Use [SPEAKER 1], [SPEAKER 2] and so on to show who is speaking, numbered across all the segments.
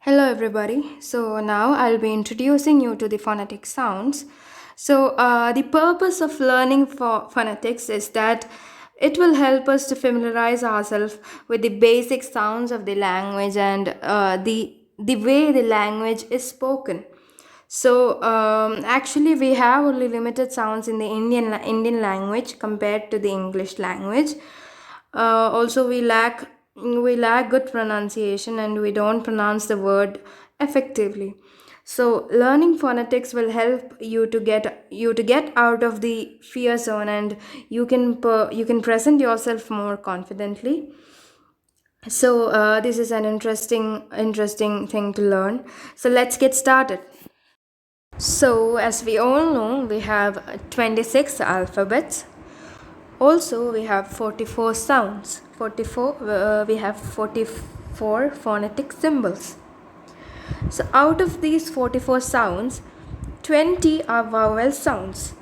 [SPEAKER 1] Hello, everybody. So, now I'll be introducing you to the phonetic sounds. The purpose of learning for phonetics is that it will help us to familiarize ourselves with the basic sounds of the language and the way the language is spoken. Actually, we have only limited sounds in the Indian language compared to the English language. Also, we lack good pronunciation and we don't pronounce the word effectively. So, learning phonetics will help you to get out of the fear zone, and you can present yourself more confidently. This is an interesting thing to learn. So let's get started. So, as we all know, we have 26 alphabets. Also, we have 44 sounds. 44. We have 44 phonetic symbols. So, out of these 44 sounds, 20 are vowel sounds,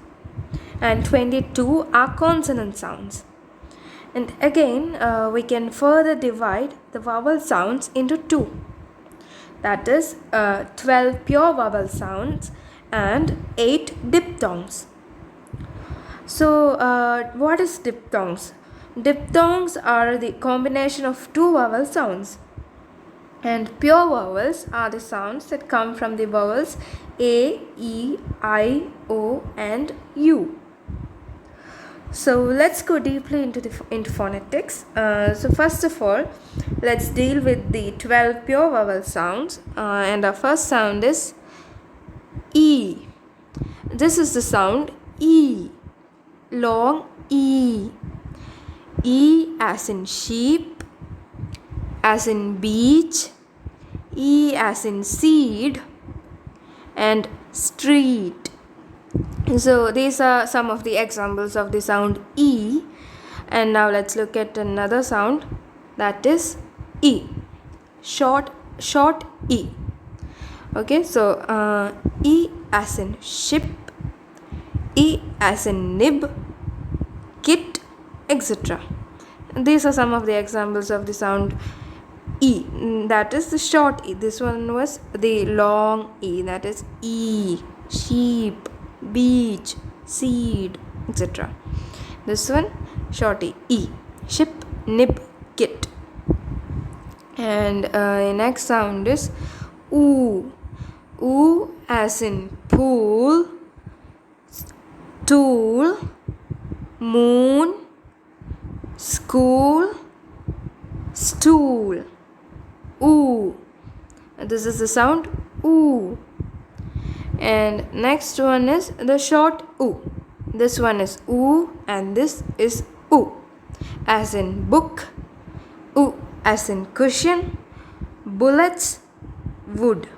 [SPEAKER 1] and 22 are consonant sounds. And again, we can further divide the vowel sounds into two. That is 12 pure vowel sounds and 8 diphthongs. What is diphthongs? Diphthongs are the combination of two vowel sounds, and pure vowels are the sounds that come from the vowels A, E, I, O, and U. So let's go deeply into phonetics. First of all, let's deal with the 12 pure vowel sounds, and our first sound is E. This is the sound E. Long E. E as in sheep, as in beach, E as in seed, and street. So these are some of the examples of the sound E. And now let's look at another sound, that is E. Short E. Okay, E as in ship, E as in nib, kit, etc. These are some of the examples of the sound E. That is the short E. This one was the long E. That is E. Sheep, beach, seed, etc. This one short E. E. Ship, nib, kit. And the next sound is Oo. Oo as in pool, tool, moon, school, stool. Oo. This is the sound oo. And next one is the short oo. This one is oo and this is oo. As in book, oo as in cushion, bullets, wood.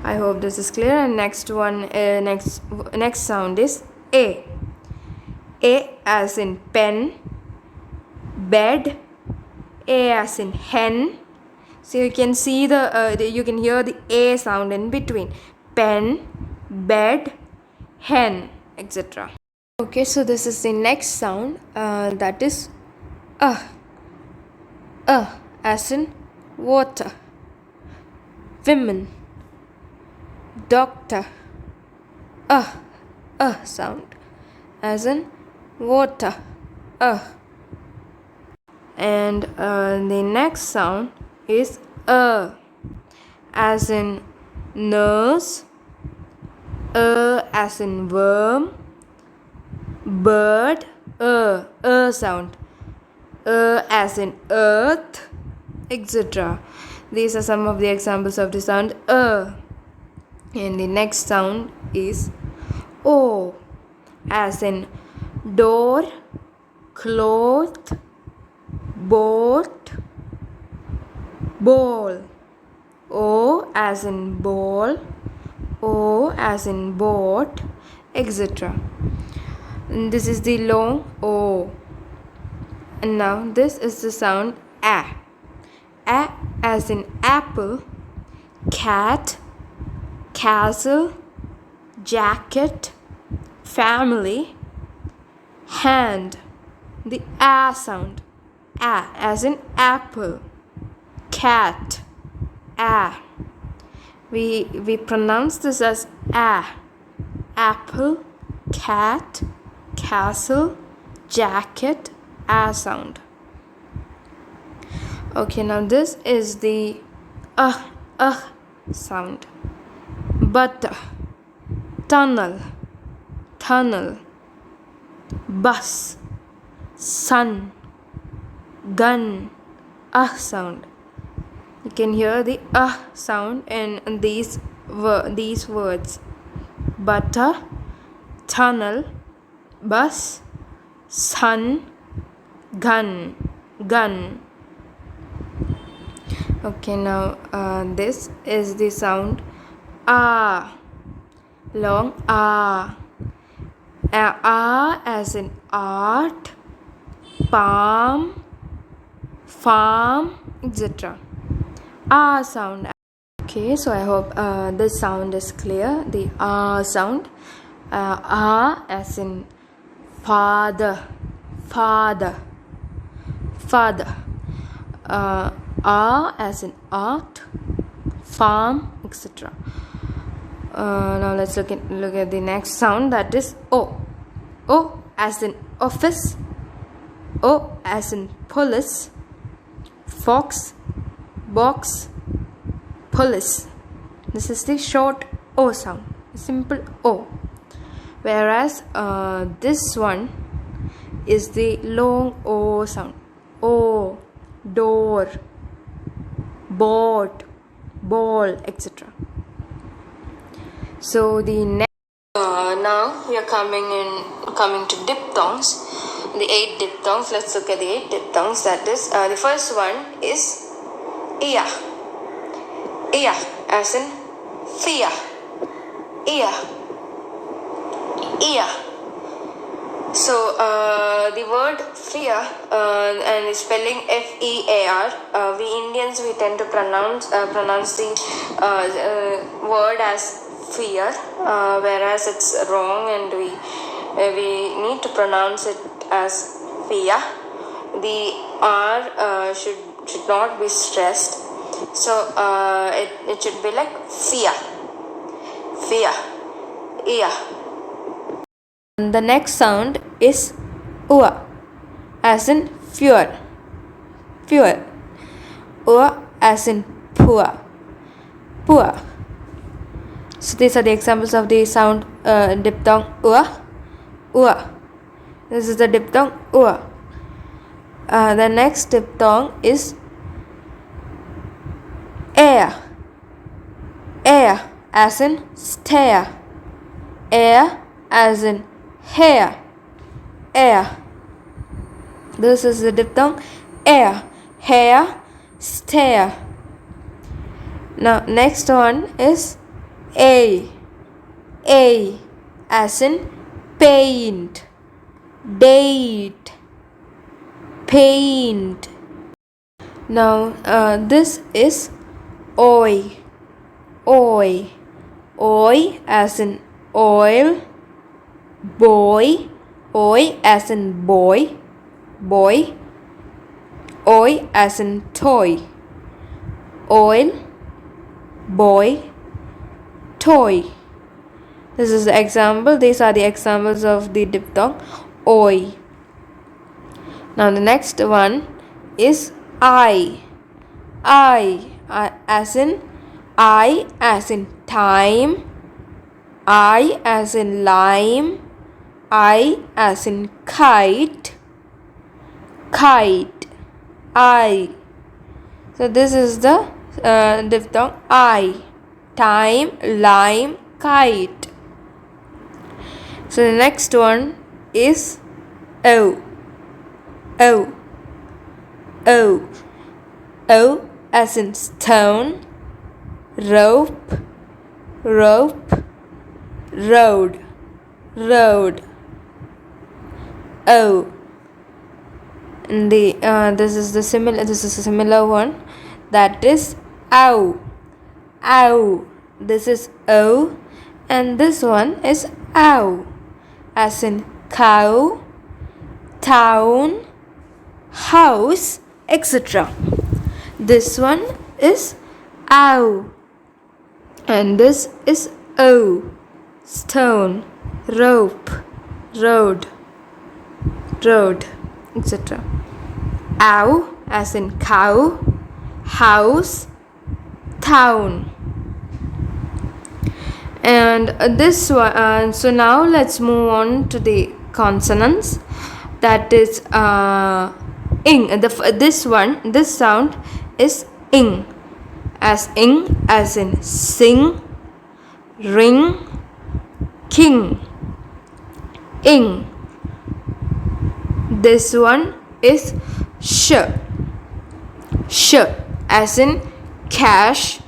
[SPEAKER 1] I hope this is clear. And next sound is A. A as in pen, bed, A as in hen. So you can see you can hear the A sound in between. Pen, bed, hen, etc. Okay, so this is the next sound, that is as in water, women, doctor. Sound as in water. And the next sound is as in nurse, as in worm, bird, sound, as in earth, etc. These are some of the examples of the sound And the next sound is O, as in door, cloth, boat, ball. O as in ball, O as in boat, etc. And this is the long O. And now this is the sound A. A as in apple, cat, castle, jacket, family, hand. The A sound. A as in apple, cat, A. We pronounce this as A. Apple, cat, castle, jacket, A sound. Okay, now this is the sound. Butter, tunnel, tunnel, bus, sun, gun, sound. You can hear the sound in these words: butter, tunnel, bus, sun, gun, gun. Okay, now this is the sound long as in art, palm, farm, etc. Sound. Okay, so I hope this sound is clear. The sound. As in father, father, father. As in art, farm, etc. Now let's look at the next sound, that is O. O as in office, O as in police, fox, box, police. This is the short O sound, simple O. Whereas this one is the long O sound. O, door, boat, ball, etc. So the next now we are coming to diphthongs. The 8 diphthongs. Let's look at the 8 diphthongs. That is the first one is ia. Ia as in fear. Ia. Ia. So the word fear and the spelling FEAR. We Indians, we tend to pronounce the word as fear, whereas it's wrong, and we need to pronounce it as fear. The R should not be stressed. So it should be like fear. Fear. Fear. The next sound is ua, as in fuel. Fuel. Ua as in poor. Poor. So these are the examples of the sound diphthong ua. Ua. This is the diphthong ua. The next diphthong is air. Air as in stare. Air as in hair. Air. This is the diphthong air. Hair, stare. Now next one is A. A as in paint, date, paint. Now this is oi. Oi. Oi as in oil, boy. Oi as in boy, boy. Oi as in toy. Oil, boy, toy. This is the example. These are the examples of the diphthong oi. Now the next one is I. I as in time. I as in lime. I as in kite. Kite. I. So this is the diphthong I. Time, lime, kite. So the next one is O. O. O. O as in stone, rope, rope, road, road. O. And this is a similar one, that is ow. Ow. This is O, and this one is ow, as in cow, town, house, etc. This one is ow. And this is O, stone, rope, road, etc. Ow as in cow, house, town. And this one, so now let's move on to the consonants. That is ing. This sound is ing, as in sing, ring, king. Ing. This one is sh, as in cash,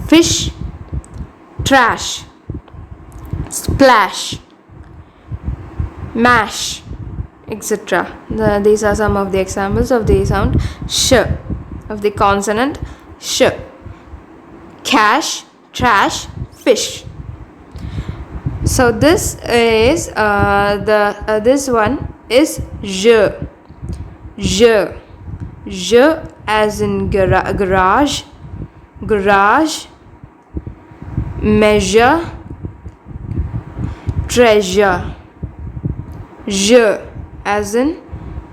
[SPEAKER 1] fish, trash, splash, mash, etc. These are some of the examples of the sound sh, of the consonant sh. Cash, trash, fish. So this is this one is j, as in garage, measure, treasure. J as in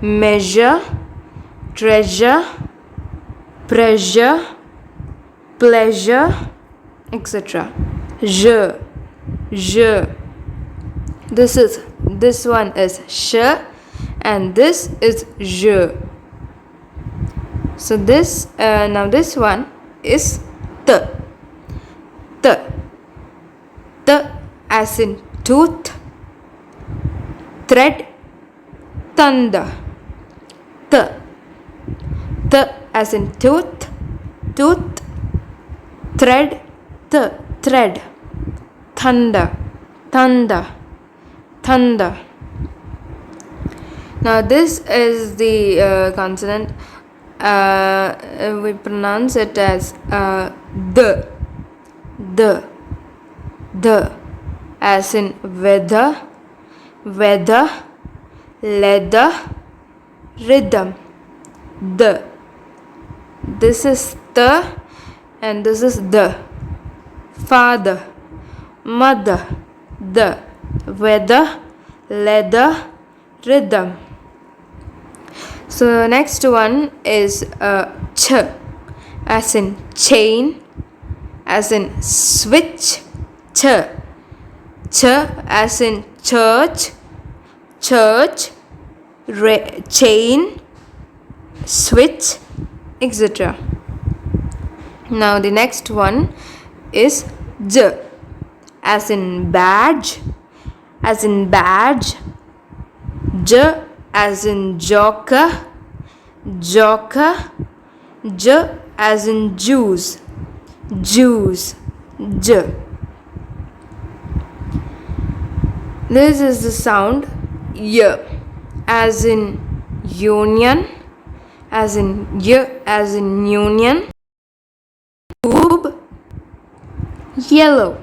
[SPEAKER 1] measure, treasure, pressure, pleasure, etc. J. This one is sh, and this is j. So this now this one is t, as in tooth, thread, thunder. T as in tooth, thread, thread, thunder. Now this is the consonant. We pronounce it as the, as in weather, leather, rhythm. The. This is the, and this is the. Father, mother, the. Weather, leather, rhythm. So next one is ch, as in chain, as in switch, ch as in church, chain, switch, etc. Now the next one is j, as in badge, j as in joker, j as in juice, j. This is the sound y, as in union, as in union. Tube, yellow,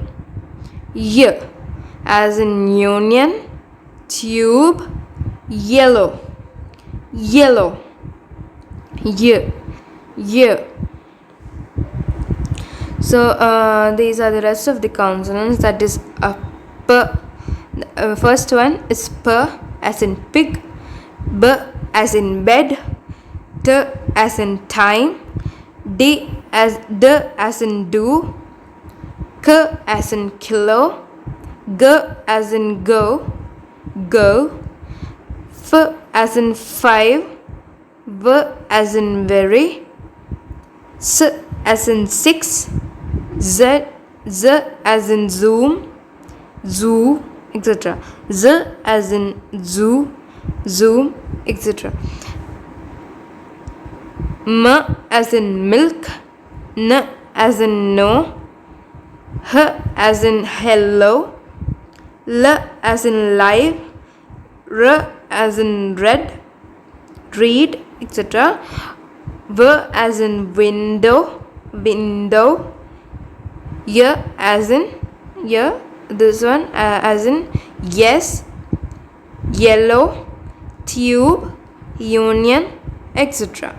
[SPEAKER 1] y, as in union, tube, yellow, y. So these are the rest of the consonants. That is p. First one is p, as in pig, b as in bed, t as in time, d as in do, k as in kilo, g as in go, f as in 5, v as in very, s as in 6, z as in zoom, zoo, etc. Z as in zoo, zoom, etc. M as in milk, n as in no, h as in hello, l as in live, r as in red, read, etc. V as in window, y as in this one as in yes, yellow, tube, union, etc.